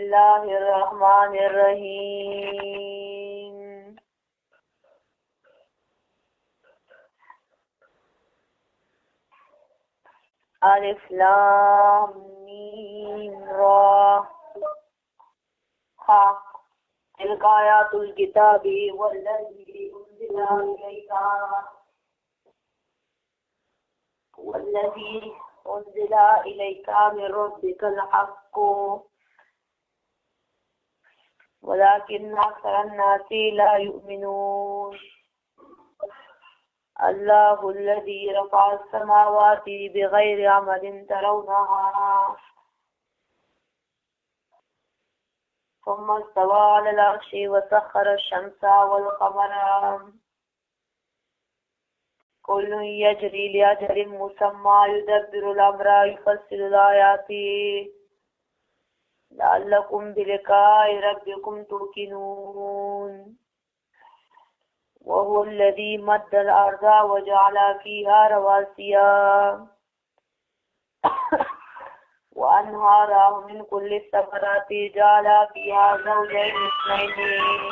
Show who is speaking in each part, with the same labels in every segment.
Speaker 1: اللہ الرحمن الرحیم الف لام میم را ہا تلک آیات الکتاب والذی انزل الیک من ربک الحق ولكن اکثر الناس لا یؤمنون اللہ الذی رفع السماوات بغیر عمد ترونها ثم استوى على العرش وسخر الشمس والقمر كل يجري لأجل مسمى يدبر الأمر يفصل الآيات لعلكم بلقاء ربكم توقنون وهو الذي مد الأرض وجعل فيها رواسي وأنهارا من كل الثمرات جعل فيها زوجين اثنين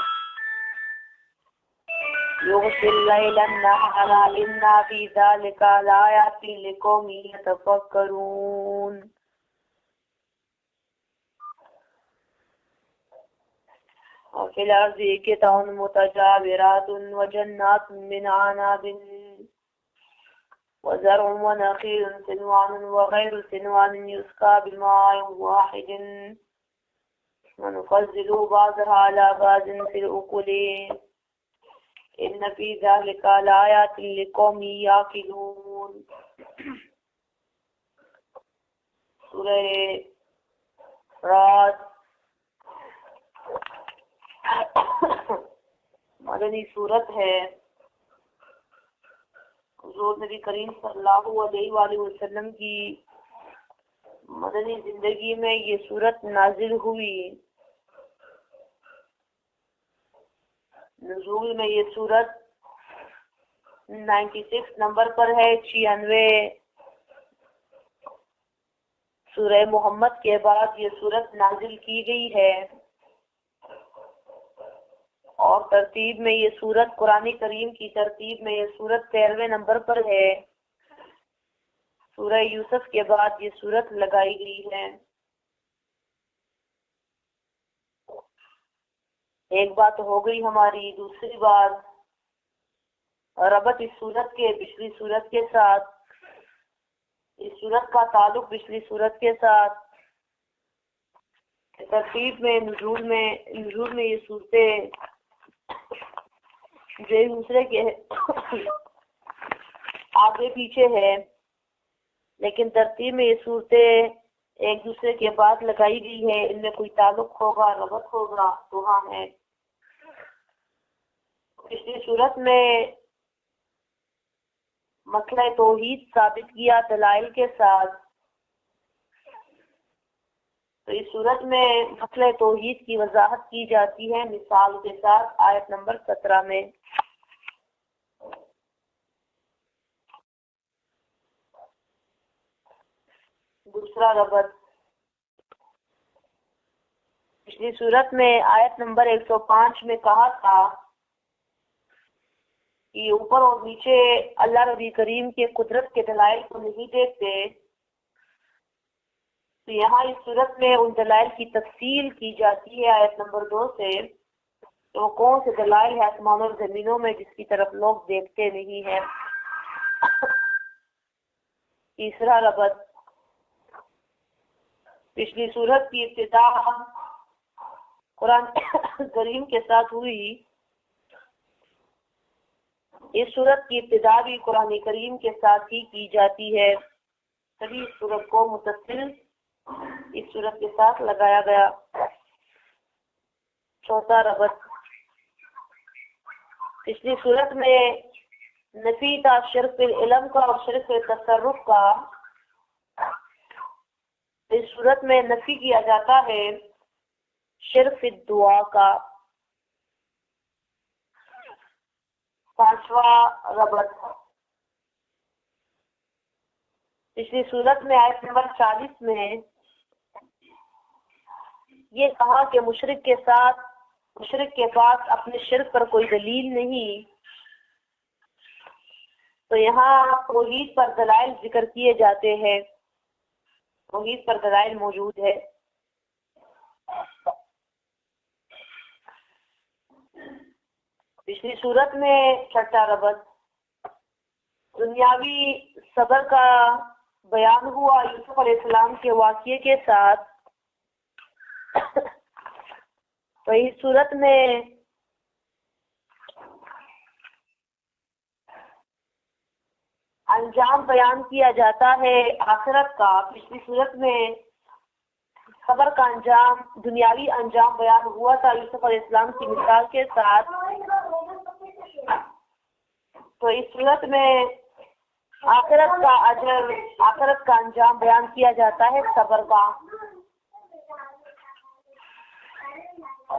Speaker 1: يغشي الليل النهار إن في ذلك لآيات لقوم يتفكرون وفي الأرض قطع متجاورات وجنات من عناب وزرع ونخيل سنوان وغير سنوان يسقى بماء واحد ونفضل بعضها على بعض في الأكل إن في ذلك لآيات لقوم يعقلون سورہ رات مدنی صورت ہے۔ حضور نبی کریم صلی اللہ علیہ وآلہ وسلم کی مدنی زندگی میں یہ صورت نازل ہوئی۔ نزول میں یہ صورت 96 نمبر پر ہے، 96۔ سورہ محمد کے بعد یہ صورت نازل کی گئی ہے، اور ترتیب میں یہ صورت قرآن کریم کی ترتیب میں یہ صورت 13ویں نمبر پر ہے۔ سورہ یوسف کے بعد یہ صورت لگائی گئی ہے۔ ایک بات ہو گئی ہماری، دوسری بات ربط اس صورت کے پچھلی صورت کے ساتھ، اس صورت کا تعلق پچھلی صورت کے ساتھ، ترتیب میں نزول میں یہ صورتیں جو ایک دوسرے کے آگے پیچھے ہے، لیکن ترتیب میں یہ صورتیں ایک دوسرے کے بعد لگائی گئی ہے، ان میں کوئی تعلق ہوگا، ربط ہوگا تو ہاں ہے۔ پچھلی صورت میں مسئلہ توحید ثابت کیا دلائل کے ساتھ، تو اس صورت میں مسئلہ توحید کی وضاحت کی جاتی ہے مثال کے ساتھ آیت نمبر 17 میں۔ دوسرا ربط، پچھلی صورت میں آیت نمبر 105 میں کہا تھا کہ اوپر اور نیچے اللہ نبی کریم کے قدرت کے دلائل کو نہیں دیکھتے، تو یہاں اس صورت میں ان دلائل کی تفصیل کی جاتی ہے آیت نمبر 2 سے، تو کون سے دلائل ہے آسمان اور زمینوں میں جس کی طرف لوگ دیکھتے نہیں ہیں۔ تیسرا ربط، پچھلی صورت کی ابتدا قرآن کریم کے ساتھ ہوئی، اس صورت کی ابتدا بھی قرآن کریم کے ساتھ ہی کی جاتی ہے، تبھی اس صورت کو متصل اس صورت کے ساتھ لگایا گیا۔ چوتھا ربط، پچھلی صورت میں نفی تھا شرف العلم کا اور شرف تصرف کا، اس صورت میں نفی کیا جاتا ہے شرف الدعا کا۔ پانچواں ربط، پچھلی صورت میں آیت نمبر 40 میں یہ کہا کہ مشرک کے پاس اپنے شرک پر کوئی دلیل نہیں، تو یہاں توحید پر دلائل ذکر کیے جاتے ہیں، توحید پر دلائل موجود ہے۔ پچھلی صورت میں چھٹا ربط دنیاوی صبر کا بیان ہوا یوسف علیہ السلام کے واقعے کے ساتھ، تو اس صورت میں انجام بیان کیا جاتا ہے آخرت کا۔ پچھلی صورت میں صبر کا انجام، دنیاوی انجام بیان ہوا تھا یوسف علیہ السلام کی مثال کے ساتھ، تو اس صورت میں آخرت کا اجر، آخرت کا انجام بیان کیا جاتا ہے صبر کا۔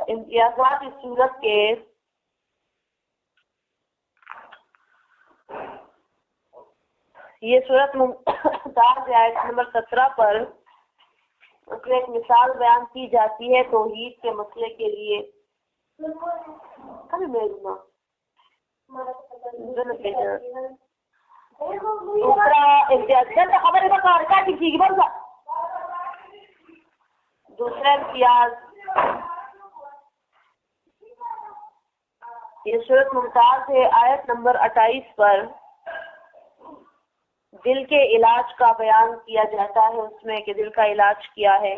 Speaker 1: امتیازات اس صورت کے، یہ صورت ممتاز ہے آیت نمبر 17 پر، اس میں ایک مثال بیان کی جاتی ہے توحید کے مسئلے کے لیے۔ دوسرا امتیاز یہ صورت ممتاز ہے آیت نمبر 28 پر، دل کے علاج کا بیان کیا جاتا ہے اس میں کہ دل کا علاج کیا ہے۔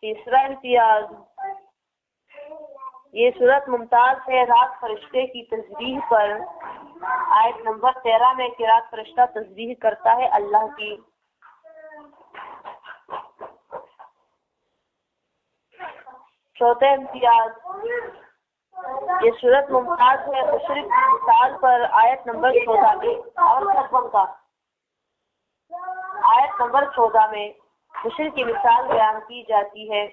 Speaker 1: تیسرا امتیاز، یہ صورت ممتاز ہے رات فرشتے کی تسبیح پر، آیت نمبر 13 میں کہ رات فرشتہ تسبیح کرتا ہے اللہ کی۔ چوتھا امتیاز، یہ صورت ممتاز ہے مشرک کی مثال پر، آیت نمبر 14 میں، اور کا آیت نمبر 14 میں مشرک کی مثال بیان کی جاتی ہے۔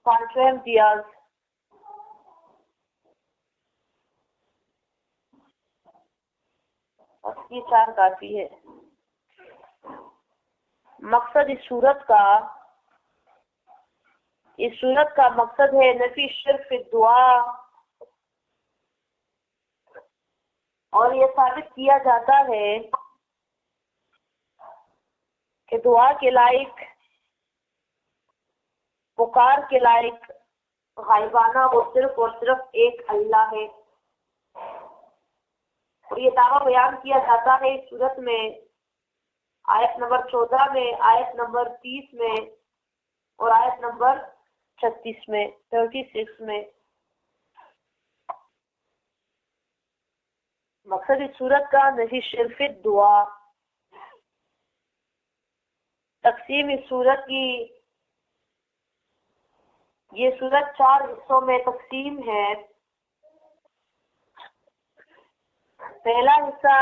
Speaker 1: پانچواں امتیاز، یہ 4 کافی ہے۔ مقصد اس صورت کا مقصد ہے نفی شرک فی دعا، اور یہ ثابت کیا جاتا ہے کہ دعا کے لائق، پکار کے لائق غائبانہ وہ صرف اور صرف ایک اللہ ہے، اور یہ دعویٰ بیان کیا جاتا ہے اس صورت میں آیت نمبر 14 میں، آیت نمبر 30 میں اور آیت نمبر 36 میں 36 میں۔ مقصد اس صورت کا نفی شرک دعا۔ تقسیم اس صورت کی، یہ صورت 4 حصوں میں تقسیم ہے۔ پہلا حصہ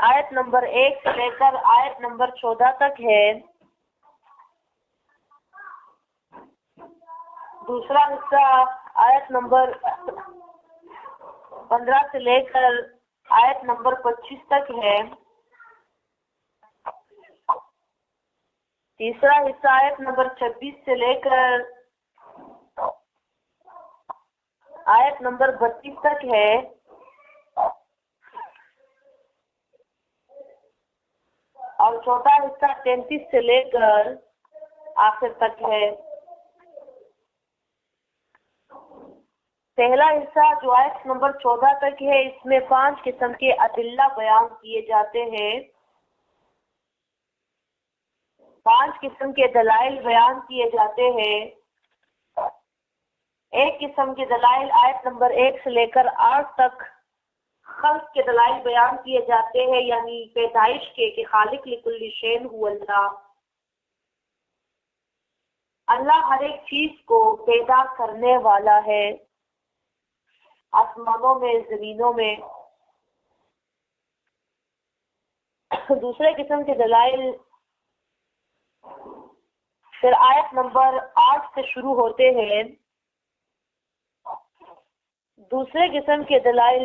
Speaker 1: آیت نمبر 1 سے لے کر آیت نمبر 14 تک ہے۔ دوسرا حصہ آیت نمبر 15 سے لے کر آیت نمبر 25 تک ہے۔ تیسرا حصہ آیت نمبر 26 سے لے کر آیت نمبر 32 تک ہے۔ اور چوتھا حصہ 33 سے لے کر آخر تک ہے۔ پہلا حصہ جو آیت نمبر 14 تک ہے، اس میں 5 قسم کے ادلہ بیان کیے جاتے ہیں، 5 قسم کے دلائل بیان کیے جاتے ہیں۔ ایک قسم کے دلائل آیت نمبر 1 سے لے کر 8 تک خلق کے دلائل بیان کیے جاتے ہیں، یعنی پیدائش کے کہ خالق لکل شیء هو اللہ، اللہ ہر ایک چیز کو پیدا کرنے والا ہے، آسمانوں میں، زمینوں میں۔ دوسرے قسم کے دلائل پھر آیت نمبر 8 سے شروع ہوتے ہیں۔ دوسرے قسم کے دلائل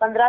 Speaker 1: 15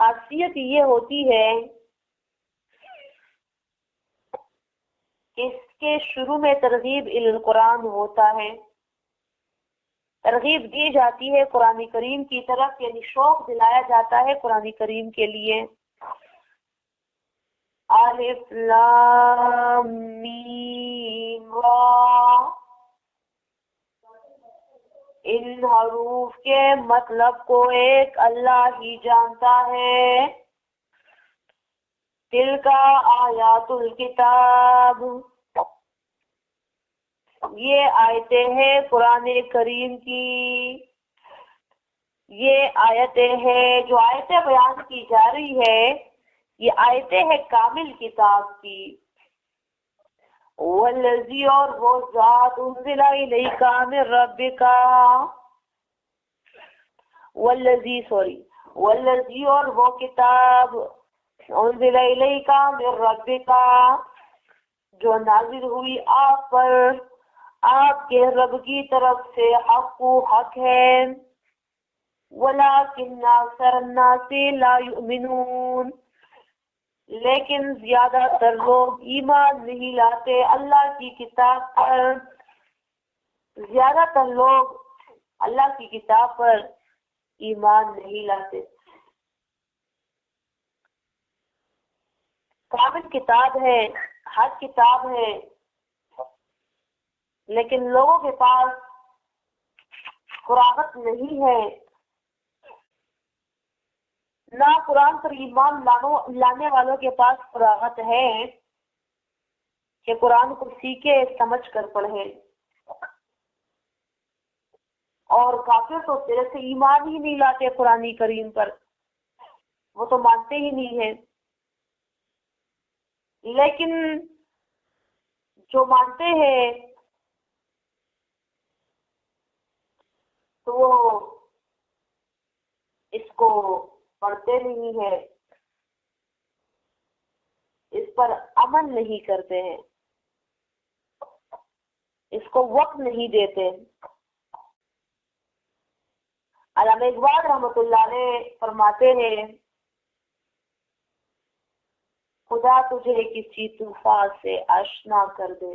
Speaker 1: خاصیت یہ ہوتی ہے کہ اس کے شروع میں ترغیب القرآن ہوتا ہے، ترغیب دی جاتی ہے قرآن کریم کی طرف، یعنی شوق دلایا جاتا ہے قرآن کریم کے لیے۔ الف لام میم را، ان حروف کے مطلب کو ایک اللہ ہی جانتا ہے۔ تلک آیات الکتاب، یہ آیتیں ہیں قرآن کریم کی، یہ آیتیں ہیں جو آیتیں بیان کی جا رہی ہے، یہ آیتیں ہیں کامل کتاب کی۔ والذی، اور وہ ذات، انزل الیک من ربک، والذی اور وہ کتاب، انزل الیک من ربک، جو نازل ہوئی آپ پر آپ کے رب کی طرف سے، حق ہے۔ وَلَٰكِنَّ أَكْثَرَ النَّاسِ لَا يُؤْمِنُونَ، لیکن زیادہ تر لوگ ایمان نہیں لاتے اللہ کی کتاب پر، زیادہ تر لوگ اللہ کی کتاب پر ایمان نہیں لاتے۔ کامل کتاب ہے، حق کتاب ہے، لیکن لوگوں کے پاس فراغت نہیں ہے، نہ قرآن پر ایمان لانے والوں کے پاس فراغت ہے کہ قرآن کو سیکھے، سمجھ کر پڑھے۔ اور کافر تو تیرے سے ایمان ہی نہیں لاتے قرآن کریم پر، وہ تو مانتے ہی نہیں ہیں۔ لیکن جو مانتے ہیں تو وہ اس کو پڑھتے نہیں ہیں، اس پر عمل نہیں کرتے ہیں، اس کو وقت نہیں دیتے۔ علامہ اقبال رحمۃ اللہ علیہ فرماتے ہیں، خدا تجھے کسی طوفان سے آشنا کر دے،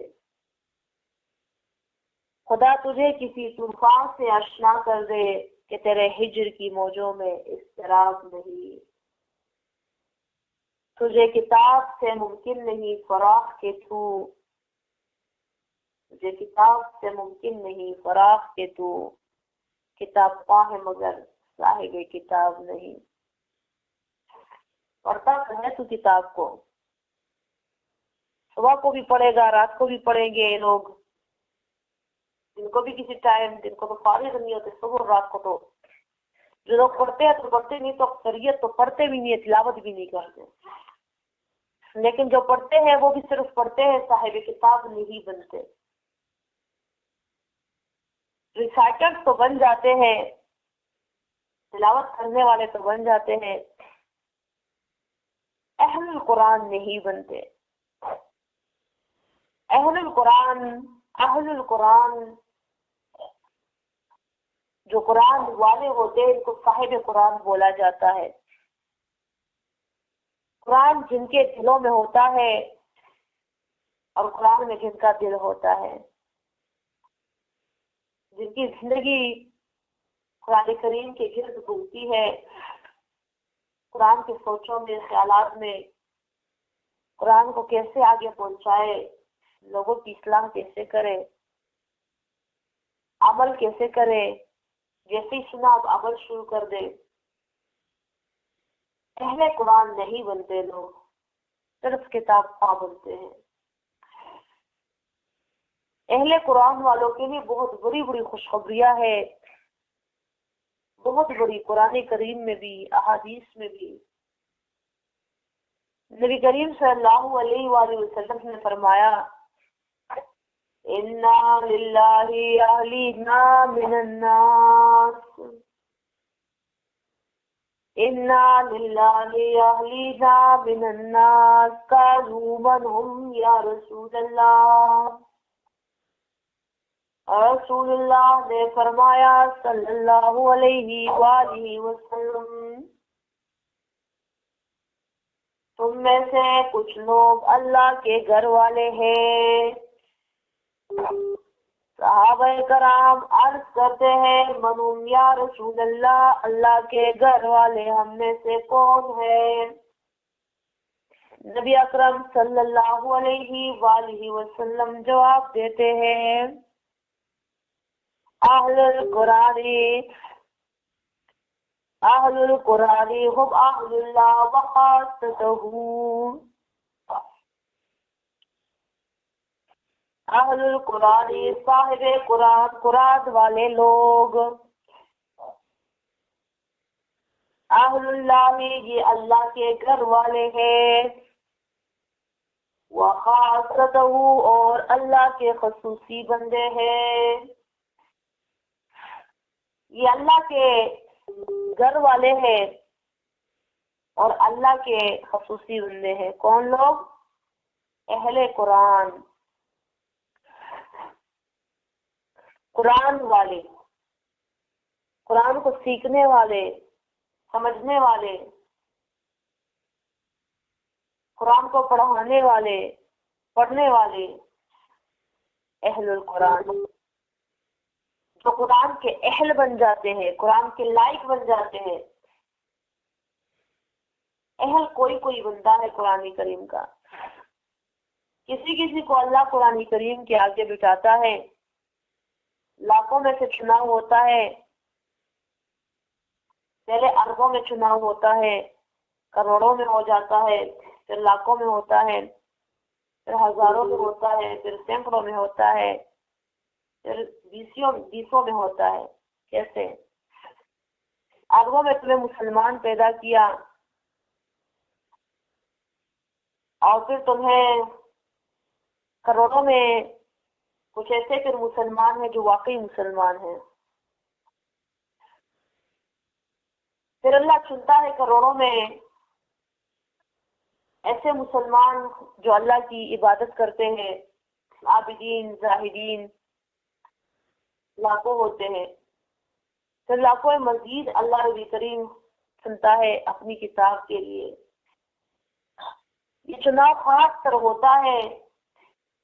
Speaker 1: خدا تجھے کسی طوفان سے آشنا کر دے کہ تیرے ہجر کی موجوں میں اضطراب نہیں۔ تجھے کتاب سے ممکن نہیں فراق کے تو، تجھے کتاب سے ممکن نہیں فراق کے تو، کتاب خواہ ہے مگر صاحب کتاب نہیں۔ پڑھتا ہے تو کتاب کو، صبح کو بھی پڑھے گا، رات کو بھی پڑھیں گے لوگ، جن کو بھی کسی ٹائم، جن کو تو فارغ نہیں ہوتے صبح اور رات کو، تو جو لوگ پڑھتے ہیں تو پڑھتے نہیں، تو اکثریت تو پڑھتے بھی نہیں ہے، تلاوت بھی نہیں کرتے۔ لیکن جو پڑھتے ہیں وہ بھی صرف پڑھتے ہیں، صاحب کتاب نہیں بنتے۔ ریسائٹرز تو بن جاتے ہیں، تلاوت کرنے والے تو بن جاتے ہیں، اہل القرآن نہیں بنتے۔ اہل القرآن جو قرآن والے ہوتے ہیں، ان کو صاحب قرآن بولا جاتا ہے۔ قرآن جن کے دلوں میں ہوتا ہے اور قرآن میں جن کا دل ہوتا ہے، جن کی زندگی قرآن کریم کے گرد گھومتی ہے، قرآن کے سوچوں میں، خیالات میں، قرآن کو کیسے آگے پہنچائے، لوگوں کی اصلاح کیسے کرے، عمل کیسے کرے، جیسے ہی سنا اب عمل شروع کر دے۔ اہل قرآن نہیں بنتے لوگ، صرف کتاب خواہ بنتے ہیں۔ اہل قرآن والوں کے لیے بہت بڑی بڑی خوشخبریاں ہے، بہت بڑی، قرآن کریم میں بھی، احادیث میں بھی۔ نبی کریم صلی اللہ علیہ وآلہ وسلم نے فرمایا، اِنَّا لِلَّهِ أَهْلِنَا مِنَ النَّاسِ، اِنَّا لِلَّهِ أَهْلِنَا مِنَ النَّاسِ قَالُوا مَنْ هُمْ يَا رسول اللہ۔ رسول اللہ نے فرمایا صلی اللہ علیہ وآلہ وسلم، تم میں سے کچھ لوگ اللہ کے گھر والے ہیں۔ صحابہ کرام عرض کرتے ہیں منوم یا رسول اللہ، اللہ کے گھر والے ہم میں سے کون ہے؟ نبی اکرم صلی اللہ علیہ وآلہ وسلم جواب دیتے ہیں اہل القرآن ہم اہل اللہ وخاصتہ، اہل القرآن صاحب قرآن، قرآن والے لوگ، اہل اللہ یہ اللہ کے گھر والے ہیں، وخاصتہ اور اللہ کے خصوصی بندے ہیں۔ یہ اللہ کے گھر والے ہیں اور اللہ کے خصوصی بندے ہیں۔ کون لوگ؟ اہل قرآن، قرآن والے، قرآن کو سیکھنے والے، سمجھنے والے، قرآن کو پڑھانے والے، پڑھنے والے، اہل القرآن، جو قرآن کے اہل بن جاتے ہیں، قرآن کے لائق بن جاتے ہیں۔ اہل کوئی کوئی بندہ ہے قرآن کریم کا، کسی کو اللہ قرآن کریم کے آگے بٹھاتا ہے، لاکھوں میں سے چناؤ ہوتا ہے، پہلے اربوں میں چناؤ ہوتا ہے، کروڑوں میں ہو جاتا ہے، پھر لاکھوں میں ہوتا ہے، پھر ہزاروں میں ہوتا ہے، پھر سینکڑوں میں ہوتا ہے، پھر بیسوں میں ہوتا ہے۔ کیسے؟ اربوں میں تمہیں مسلمان پیدا کیا اور پھر تمہیں کروڑوں میں کچھ ایسے پھر مسلمان ہیں جو واقعی مسلمان ہیں، پھر اللہ چنتا ہے کروڑوں میں ایسے مسلمان جو اللہ کی عبادت کرتے ہیں، عابدین زاہدین لاکھوں ہوتے ہیں، پھر لاکھوں مزید اللہ ربی کریم چنتا ہے اپنی کتاب کے لیے۔ یہ چناؤ خاص کر ہوتا ہے،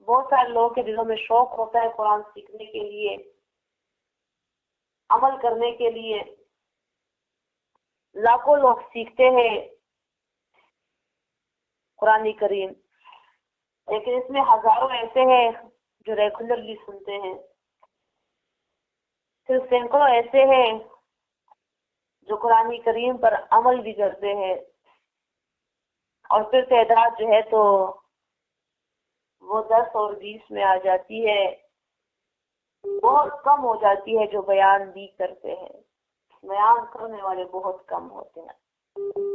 Speaker 1: بہت سارے لوگوں کے دلوں میں شوق ہوتا ہے قرآن سیکھنے کے لیے، عمل کرنے کے لیے، لاکھوں لوگ سیکھتے ہیں قرآن کریم، لیکن اس میں ہزاروں ایسے ہیں جو ریگولرلی سنتے ہیں، پھر سینکڑوں ایسے ہیں جو قرآن کریم پر عمل بھی کرتے ہیں، اور پھر تعداد جو ہے تو وہ 10 اور 20 میں آ جاتی ہے، بہت کم ہو جاتی ہے جو بیان بھی کرتے ہیں، بیان کرنے والے بہت کم ہوتے ہیں۔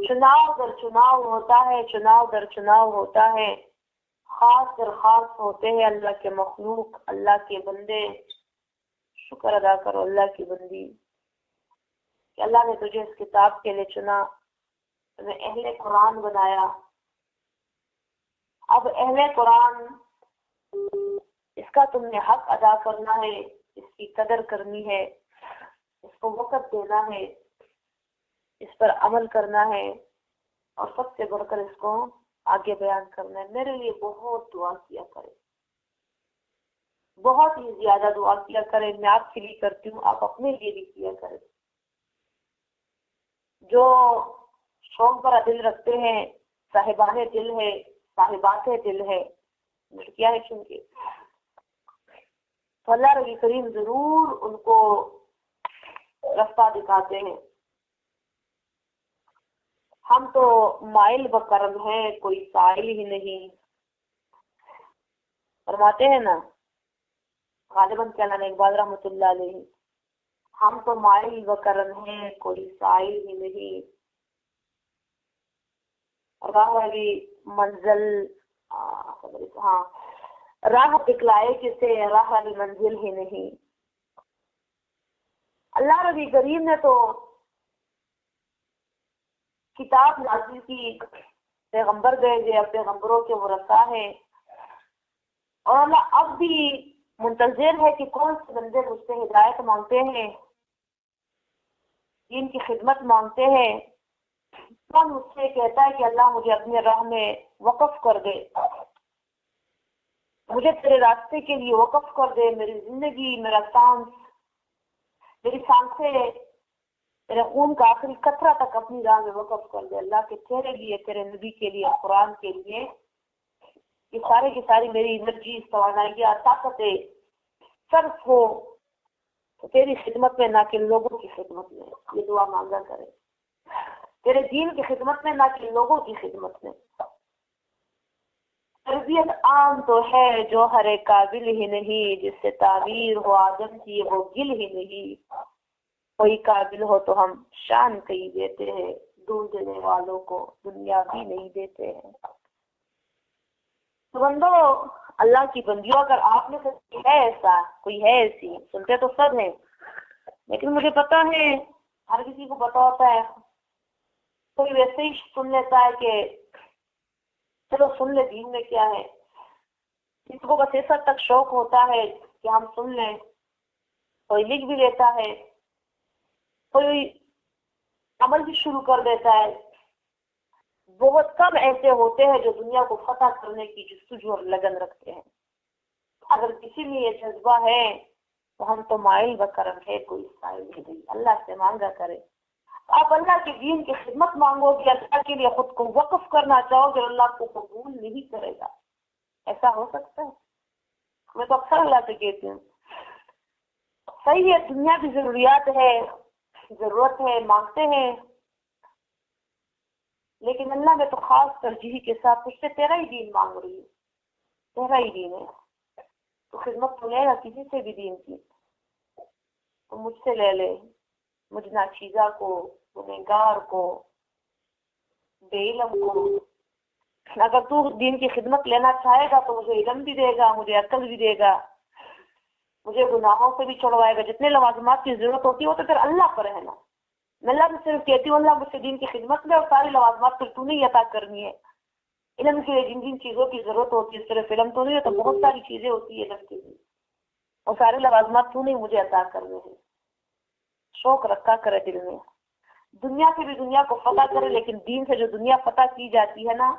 Speaker 1: چناؤ در چناؤ ہوتا ہے، چناؤ در چناؤ ہوتا ہے، خاص در خاص ہوتے ہیں اللہ کے مخلوق، اللہ کے بندے۔ شکر ادا کرو اللہ کی بندی کہ اللہ نے تجھے اس کتاب کے لیے چنا، تمہیں اہل قرآن بنایا۔ اب اہل قرآن، اس کا تم نے حق ادا کرنا ہے، اس کی قدر کرنی ہے، اس کو وقت دینا ہے، اس پر عمل کرنا ہے، اور سب سے بڑھ کر اس کو آگے بیان کرنا ہے۔ میرے لیے بہت دعا کیا کرے، بہت ہی زیادہ دعا کیا کرے۔ میں آپ کے لیے کرتی ہوں، آپ اپنے لیے بھی کیا کریں۔ جو شوق پر دل رکھتے ہیں، صاحبان دل ہے، صاحبات دل ہے، لڑکیاں ہیں چونکہ، تو اللہ ربی کریم ضرور ان کو رستہ دکھاتے ہیں۔ ہم تو مائل بکرم ہیں، کوئی سائل ہی نہیں، فرماتے ہیں نا غالباً کیا نے اقبال رحمۃ اللہ علیہ، ہم تو مائل بکرم ہیں، کوئی سائل ہی نہیں، راہ بھی منزل، ہاں راہ دکھلائے کسے، راہ بھی منزل ہی نہیں۔ اللہ ربی کریم نے تو کتاب نازل کی، پیغمبر بھیجے، اب پیغمبروں کے ورثاء ہیں، اور اللہ اب بھی منتظر ہے کہ کون سے بندے مجھ سے ہدایت مانگتے ہیں، دین کی خدمت مانگتے ہیں، کون مجھ سے کہتا ہے کہ اللہ مجھے اپنے راہ میں وقف کر دے، مجھے تیرے راستے کے لیے وقف کر دے، میری زندگی، میرا سانس، میری سانسیں، تیرے خون کا آخری قطرہ تک اپنی راہ میں وقف کر دے اللہ، کہ تیرے لیے، تیرے نبی کے لیے، قرآن کے لیے یہ سارے کی ساری میری انرجی، توانائیاں، طاقتیں صرف ہو تو تیری خدمت میں، نہ کہ لوگوں کی خدمت میں۔ یہ دعا مانگا کرے، تیرے دین کی خدمت میں، نہ کہ لوگوں کی خدمت میں۔ تربیت عام تو ہے جو ہر قابل ہی نہیں، جس سے تعبیر ہو آدم کی وہ گل ہی نہیں، کوئی قابل ہو تو ہم شان کہیں دیتے ہیں، ڈھونڈنے والوں کو دنیا بھی نہیں دیتے ہیں۔ تو بندو، اللہ کی بندیوں، اگر آپ میں سے ہے ایسا، کوئی ہے ایسی، سنتے تو سب ہیں لیکن مجھے پتا ہے ہر کسی کو پتا ہوتا ہے، کوئی ویسے ہی سن لیتا ہے کہ چلو سن لے دین میں کیا ہے، کسی کو بس ایسا تک شوق ہوتا ہے کہ ہم سن لیں، کوئی لکھ بھی لیتا ہے، کوئی عمل بھی شروع کر دیتا ہے۔ بہت کم ایسے ہوتے ہیں جو دنیا کو فتح کرنے کی جستجو اور لگن رکھتے ہیں۔ اگر کسی میں یہ جذبہ ہے تو ہم تو مائل بکرم ہے، کوئی سائل نہیں، اللہ سے مانگا کرے۔ آپ اللہ کے دین کی خدمت مانگو گے، اللہ کے لیے خود کو وقف کرنا چاہو گے، اللہ کو قبول نہیں کرے گا۔ ایسا ہو سکتا ہے؟ میں تو اکثر اللہ سے کہتی ہوں صحیح ہے، دنیا کی ضروریات ہے، ضرورت ہے، مانگتے ہیں، لیکن اللہ میں تو خاص ترجیح کے ساتھ تجھ سے تیرا ہی دین مانگ رہی ہے، تیرا ہی دین ہے، تو خدمت تو لے گا کسی سے بھی دین کی، تو مجھ سے لے لے، مجھ ناچیزہ کو، گنہگار کو، بے علم کو۔ اگر تو دین کی خدمت لینا چاہے گا تو مجھے علم بھی دے گا، مجھے عقل بھی دے گا، مجھے گناہوں سے بھی چھڑوائے گا، جتنے لوازمات کی ضرورت ہوتی ہے وہ تو پھر اللہ پر ہے نا۔ میں اللہ سے صرف کہتی ہوں اللہ مجھ سے دین کی خدمت میں، اور ساری لوازمات پھر تو نہیں عطا کرنی ہے۔ علم کے لیے جن جن چیزوں کی ضرورت ہوتی ہے، صرف علم تو نہیں ہے، تو بہت ساری چیزیں ہوتی ہے علم کے لیے، اور سارے لوازمات تو نہیں مجھے عطا کرنے ہیں۔ شوق رکھا کرے دل میں، دنیا سے بھی دنیا کو فتح کرے، لیکن دین سے جو دنیا فتح کی جاتی ہے نا،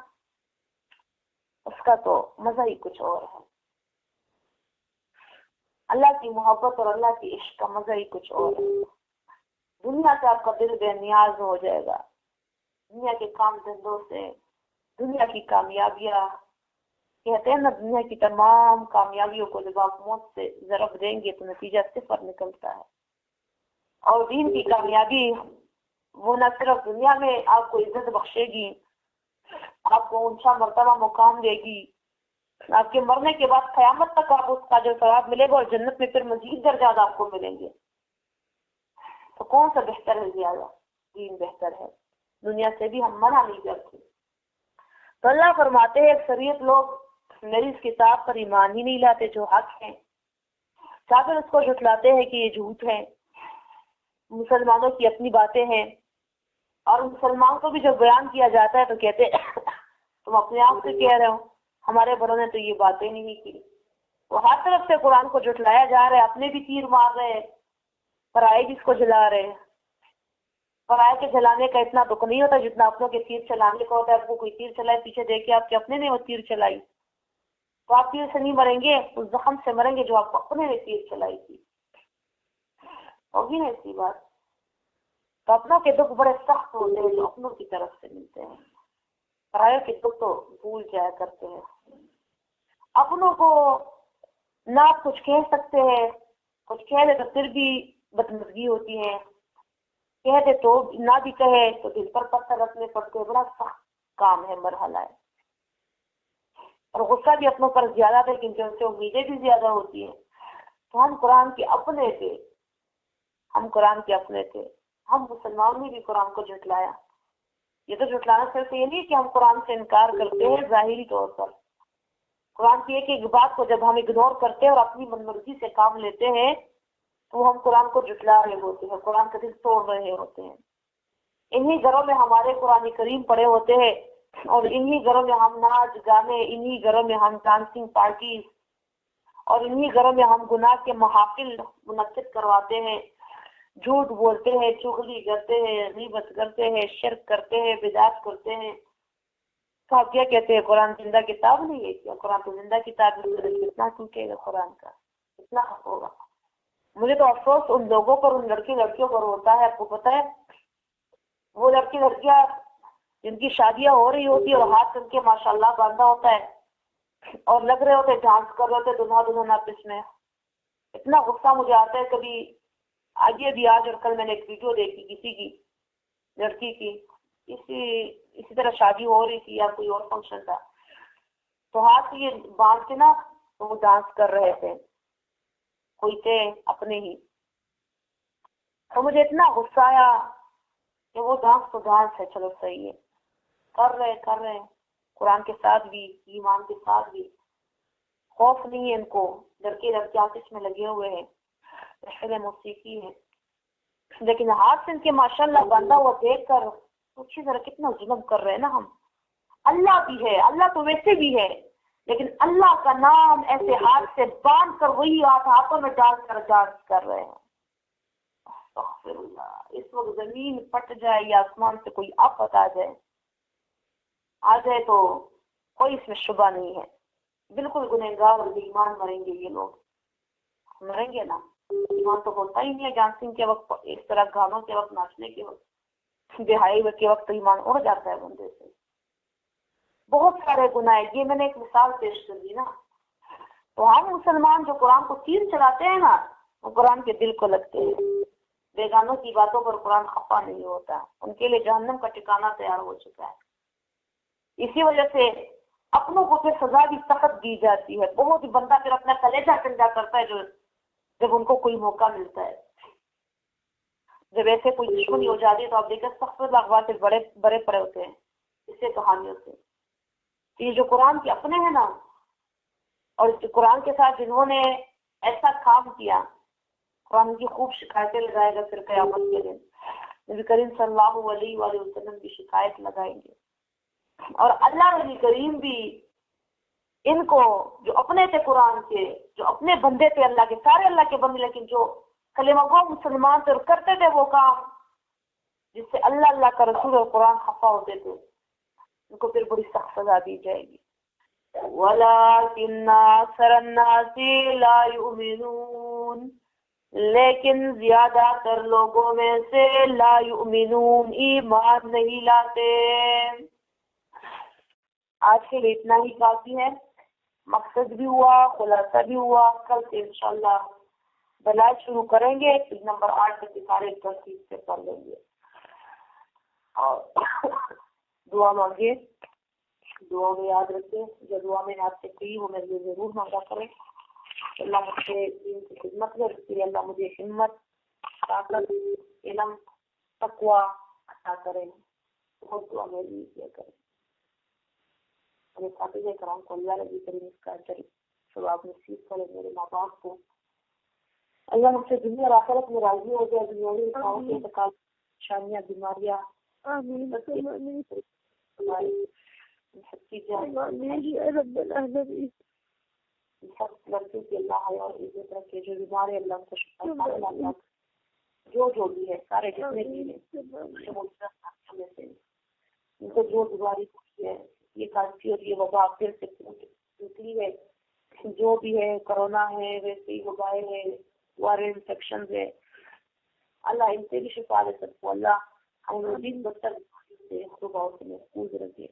Speaker 1: اس کا تو مزہ ہی کچھ اور ہے۔ اللہ کی محبت اور اللہ کی عشق کا مزہ ہی کچھ اور ہے۔ دنیا سے آپ کا دل بے نیاز ہو جائے گا، دنیا کے کام دھندوں سے، دنیا کی کامیابیاں، کہتے ہیں نا دنیا کی تمام کامیابیوں کو جب آپ موت سے ضرب دیں گے تو نتیجہ صفر نکلتا ہے، اور دین کی کامیابی وہ نہ صرف دنیا میں آپ کو عزت بخشے گی، آپ کو اونچا مرتبہ مقام دے گی، آپ کے مرنے کے بعد قیامت تک آپ اس کا جو ثواب ملے گا، اور جنت میں پھر مزید درجات آپ کو ملیں گے۔ تو کون سا بہتر ہے؟ زیادہ دین بہتر ہے، دنیا سے بھی ہم منع نہیں کرتے۔ تو اللہ فرماتے ہیں اکثریت لوگ میری اس کتاب پر ایمان ہی نہیں لاتے جو حق ہیں، کافر اس کو جھٹلاتے ہیں کہ یہ جھوٹ ہے، مسلمانوں کی اپنی باتیں ہیں، اور مسلمان کو بھی جب بیان کیا جاتا ہے تو کہتے ہیں تم اپنے آپ سے کہہ رہے ہو، ہمارے بڑوں نے تو یہ باتیں نہیں کی۔ تو ہر طرف سے قرآن کو جھٹلایا جا رہا ہے، اپنے بھی تیر مار رہے ہیں، پرائے بھی اس کو جلا رہے ہیں۔ پرائے کے جلانے کا اتنا دکھ نہیں ہوتا جتنا اپنوں کے تیر چلانے کا ہوتا ہے۔ آپ کو کوئی تیر چلائے پیچھے دیکھے آپ کے اپنے نے وہ تیر چلائی، تو آپ تیر سے نہیں مریں گے، اس زخم سے مریں گے جو آپ کو اپنے نے تیر چلائی تھی۔ ہوگی نا ایسی بات؟ تو اپنوں کے دکھ بڑے سخت ہوتے ہیں جو اپنوں کی طرف سے ملتے ہیں، پرائے کے دکھ تو بھول جایا کرتے ہیں۔ اپنوں کو نہ آپ کچھ کہہ سکتے ہیں، کچھ کہہ دے تو پھر بھی بدمزگی ہوتی ہے، کہہ دے تو نہ بھی کہے تو دل پر پتھر رکھنے پڑتے، بڑا سخت کام ہے، مرحلہ ہے۔ اور غصہ بھی اپنوں پر زیادہ تھا کیونکہ ان سے امیدیں بھی زیادہ ہوتی ہیں۔ تو ہم قرآن کے اپنے تھے، ہم قرآن کے اپنے تھے، ہم مسلمانوں نے بھی قرآن کو جھٹلایا۔ یہ تو جھٹلانا صرف یہ نہیں کہ ہم قرآن سے انکار کرتے ہیں ظاہری طور پر، قرآن کی ایک ایک بات کو جب ہم اگنور کرتے ہیں اور اپنی من مرضی سے کام لیتے ہیں تو ہم قرآن کو جھٹلا رہے ہوتے ہیں، قرآن کا دل توڑ رہے ہوتے ہیں۔ انہی گھروں میں ہمارے قرآن کریم پڑے ہوتے ہیں، اور انہی گھروں میں ہم ناچ گانے، انہی گھروں میں ہم ڈانسنگ پارٹیز، اور انہی گھروں میں ہم گناہ کے محافل منعقد کرواتے ہیں، جھوٹ بولتے ہیں، چغلی کرتے ہیں، غیبت کرتے ہیں، شرک کرتے ہیں، بدعت کرتے ہیں، تو آپ کیا کہتے ہیں قرآن زندہ کتاب نہیں ہے کیا؟ قرآن تو زندہ کتاب ہے، کتنا ٹوٹے گا قرآن کا، کتنا حق ہوگا۔ مجھے تو افسوس ان لوگوں پر، ان لڑکیوں پر ہوتا ہے۔ آپ کو پتہ ہے وہ لڑکیاں جن کی شادیاں ہو رہی ہوتی ہے اور ہاتھ ان کے ماشاءاللہ باندھا ہوتا ہے اور لگ رہے ہوتے ڈانس کر رہے ہوتے دلہا دلہن آپس میں، اتنا غصہ مجھے آتا ہے۔ کبھی آج اور کل میں نے ایک ویڈیو دیکھی کسی کی لڑکی کی، اسی طرح شادی ہو رہی تھی یا کوئی اور فنکشن تھا، تو ہاتھ یہ باندھ کے نا وہ ڈانس کر رہے تھے، کوئی تھے اپنے ہی، تو مجھے اتنا غصہ آیا کہ وہ ڈانس تو ڈانس ہے، چلو صحیح ہے، کر رہے قرآن کے ساتھ بھی، ایمان کے ساتھ بھی، خوف نہیں ہے ان کو۔ لڑکے لڑکے آپس میں لگے ہوئے ہیں، رحل موسیقی ہے، لیکن ہاتھ سے ان کے ماشاءاللہ بندہ ہوا دیکھ کر اچھی طرح کتنا ظلم کر رہے ہیں نا ہم۔ اللہ بھی ہے، اللہ تو ویسے بھی ہے، لیکن اللہ کا نام ایسے ہاتھ سے باندھ کر وہی ہاتھوں میں ڈال کر ڈانس کر رہے ہیں۔ استغفر اللہ۔ اس وقت زمین پھٹ جائے یا آسمان سے کوئی آفت آ جائے تو کوئی اس میں شبہ نہیں ہے، بالکل گنہگار اور بے ایمان مریں گے یہ لوگ، مریں گے نا۔ ایمان تو ہوتا ہی نہیں ہے ڈانسنگ کے وقت، اس طرح گانوں کے وقت، ناچنے کے وقت، بہائی کے وقت ایمان اڑ جاتا ہے بندے سے۔ بہت سارے گناہ، یہ میں نے ایک مثال پیش کر دی نا۔ تو ہم مسلمان جو قرآن کو تیر چلاتے ہیں نا، وہ قرآن کے دل کو لگتے ہیں۔ بیگانوں کی باتوں پر قرآن خفا نہیں ہوتا، ان کے لیے جہنم کا ٹھکانہ تیار ہو چکا ہے۔ اسی وجہ سے اپنوں کو پھر سزا بھی سخت دی جاتی ہے۔ بہت بندہ پھر اپنا کلیجہ ٹھنڈا کرتا ہے جب ان کو کوئی موقع ملتا ہے۔ جب ایسے کوئی دشمنی ہو جاتی ہے تو آپ دیکھیں سخت اخبار سے بڑے پڑے ہوتے ہیں اس سے کہانیوں سے۔ یہ جو قرآن کے اپنے ہیں نا، اور قرآن کے ساتھ جنہوں نے ایسا کام کیا، قرآن کی خوب شکایتیں لگائے گا پھر قیامت کے دن۔ نبی کریم صلی اللہ علیہ وآلہ وسلم کی شکایت لگائیں گے، اور اللہ نبی کریم بھی ان کو جو اپنے تھے قرآن کے، جو اپنے بندے تھے اللہ کے، سارے اللہ کے بندے، لیکن جو کلمہ گو مسلمان تھے اور کرتے تھے وہ کام جس سے اللہ اللہ کا رسول اور قرآن خفا ہوتے تھے، ان کو پھر بڑی سخت سزا دی جائے گی۔ وَلَكِنَّ أَكْثَرَ النَّاسِ لَا يُؤْمِنُونَ، لیکن زیادہ تر لوگوں میں سے لا یؤمنون، ایمان نہیں لاتے۔ آج کے لیے اتنا ہی کافی ہے، مقصد بھی ہوا، خلاصہ بھی ہوا۔ کل سے انشاءاللہ دلائل شروع کریں گے، پھر نمبر 8 تک سارے ترتیب سے پڑھ لیں گے، اور دعا مانگے، دعا میں یاد رکھیں، جو دعا میں نے آپ سے کی وہ میرے لیے ضرور مانگا کریں۔ اللہ مجھ سے دین کی خدمت میں رکھتی ہے، اللہ مجھے ہمت، طاقت، علم، تقویٰ عطا کریں، بہت دعا میرے لیے کیا کریں۔ میرے اساتذہ کرام کو اللہ نبی کریم اس کا اجر ثواب نصیب کرے، میرے ماں باپ کو اللہ مجھ سے دنیا اور آخرت میں راضی ہو جائے، دنیاوی کاموں کے انتقال، پریشانیاں، بیماریاں، آمین رب العالمین، سب لڑکے کی اللہ ہے اور عزت رکھے، جو بیمار ہے اللہ کو شفا عطا، جو بھی ہے سارے جتنے بھی ہیں ان کو جو بیماری ہوئی ہے، یہ کانسی اور یہ وبا پھر سے نکلی ہے، جو بھی ہے کرونا ہے، ویسے ہی وبائیں ہے، وائرل انفیکشن ہے، اللہ ان سے بھی شفا دے سب کو، اللہ ہمیں دن بدتر سے صبح سے محفوظ رکھے،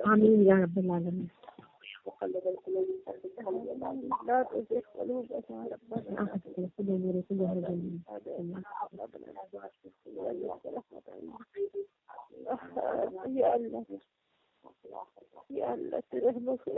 Speaker 1: آمین یا رب العالمین۔ وقلب القلوب لا تزغ قلوبنا ربنا یا اللہ یا اللہ تیرے رحمت سے